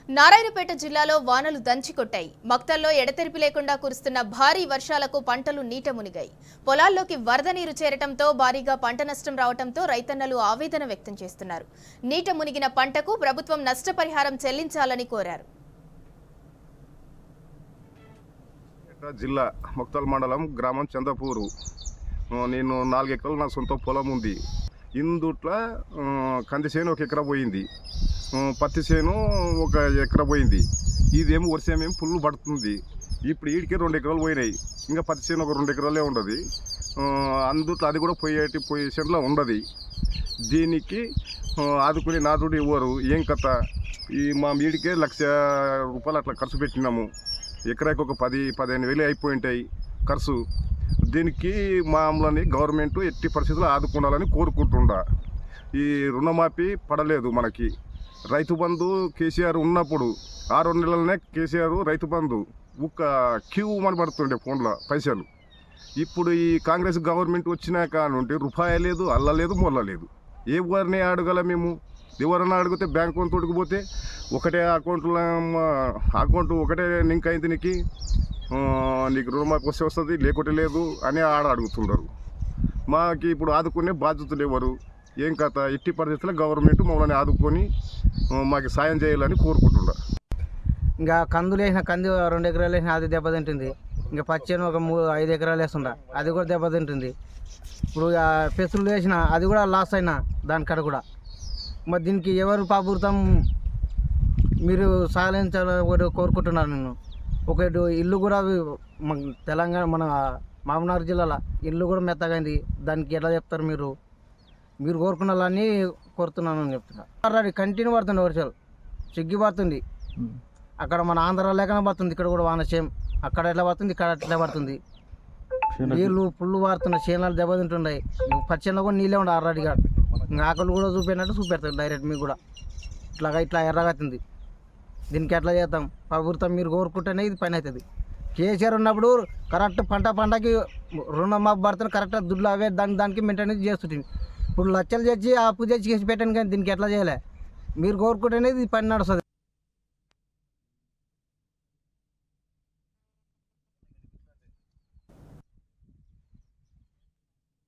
నారాయణపేట జిల్లాలో వానలు దంచికొట్టాయి. మక్తల్లో ఎడతెరిపి లేకుండా కురుస్తున్న భారీ వర్షాలకు పంటలు నీట మునిగాయి. పొలాల్లోకి వరద నీరు చేరటంతో భారీగా పంట నష్టం రావడంతో రైతన్నలు ఆవేదన వ్యక్తం చేస్తున్నారు. నీట మునిగిన పంటకు ప్రభుత్వం నష్టపరిహారం చెల్లించాలని కోరారు. జిల్లా మక్తల్ మండలం గ్రామం చందపూరు. నేను 4 ఎకరాలు నా సొంత పొలం ఉంది. ఇందుట్లో కంది చేను 1 ఎకరా పోయింది, పత్తి చేను 1 ఎకరా పోయింది. ఇదేమో వర్షం ఏమో ఫుల్ పడుతుంది. ఇప్పుడు వీడికి 2 ఎకరాలు పోయినాయి. ఇంకా పత్తి చేను 2 ఎకరాలే ఉండదు. అందుట్లో అది కూడా పొజిషన్లో ఉండదు. దీనికి ఆదుకుని నాదుడు ఇవ్వరు. ఏం కథ? మా వీడికే ₹1,00,000 అట్లా ఖర్చు పెట్టినాము. ఎకరాకి ఒక 10-15 వేలు అయిపోయింటాయి ఖర్చు. దీనికి మామూలని గవర్నమెంట్ ఎట్టి పరిస్థితుల్లో ఆదుకోవాలని కోరుకుంటుండా. ఈ రుణమాఫీ పడలేదు మనకి. రైతు బంధు కేసీఆర్ ఉన్నప్పుడు 6 నెలలనే కేసీఆర్ రైతు బంధు ఒక క్యూ అని పడుతుండే ఫోన్లో పైసలు. ఇప్పుడు ఈ కాంగ్రెస్ గవర్నమెంట్ వచ్చినాక నుండి రూపాయి లేదు, అల్లలేదు, మొల్లలేదు. ఎవరిని అడగల మేము? ఎవరైనా అడిగితే బ్యాంకు తోడుకుపోతే ఒకటే అకౌంట్ ఒకటే లింక్ అయింది, నీకు రుణమాఫీ వస్తుంది, లేకుంటే లేదు అని అడుగుతున్నారు. మాకు ఇప్పుడు ఆదుకునే బాధ్యతలు ఎవరు? ఏం కథ? ఎట్టి పరిస్థితుల్లో గవర్నమెంట్ మమ్మల్ని ఆదుకొని మాకు సాయం చేయాలని కోరుకుంటున్నారు. ఇంకా కందులు వేసిన 2 ఎకరాలు వేసిన అది దెబ్బతింటుంది. ఇంకా పచ్చేను ఒక 5 ఎకరాలు వేస్తుండ అది కూడా దెబ్బతింటుంది. ఇప్పుడు పెసులు వేసిన అది కూడా లాస్ అయినా దానికాడ కూడా. మరి దీనికి ఎవరు పాపూర్తం మీరు సాధించాలని కోరుకుంటున్నాను నేను. ఒకటి ఇల్లు కూడా తెలంగాణ మన మహబూబ్నగర్ జిల్లాలో ఇల్లు కూడా మెత్తగైంది. దానికి ఎట్లా చెప్తారు మీరు? మీరు కోరుకున్నాలని కోరుతున్నాను అని చెప్తున్నా. కంటిన్యూ పడుతుంది వర్షాలు, సిగ్గి పడుతుంది. అక్కడ మన ఆంధ్ర లేకనే పడుతుంది, ఇక్కడ కూడా వాన సేమ్. అక్కడ ఎట్లా పడుతుంది, ఇక్కడ ఎట్లా పడుతుంది. నీళ్ళు పుల్లు పారుతున్నాయి, చేనాలు దెబ్బతింటున్నాయి. పచ్చేలో కూడా నీళ్ళే ఉండే ఆల్రెడీగా. ఇంకా ఆకలి కూడా చూపెడతారు డైరెక్ట్. మీకు కూడా ఇట్లా ఎర్రగవుతుంది. దీనికి ఎట్లా చేద్దాం? ప్రభుత్వం మీరు కోరుకుంటేనే ఇది పని అవుతుంది. కేసీఆర్ ఉన్నప్పుడు కరెక్ట్ పంటకి రుణమాఫీ పడుతుంది, కరెక్ట్ దుడ్లు అవే దానికి మెయింటెనెన్స్ చేస్తుంటుంది. ఇప్పుడు లక్షలు చేసి అప్పు తెచ్చి పెట్టాను, కానీ దీనికి ఎట్లా చేయలే? మీరు కోరుకుంటేనే ఇది పని నడుస్తుంది.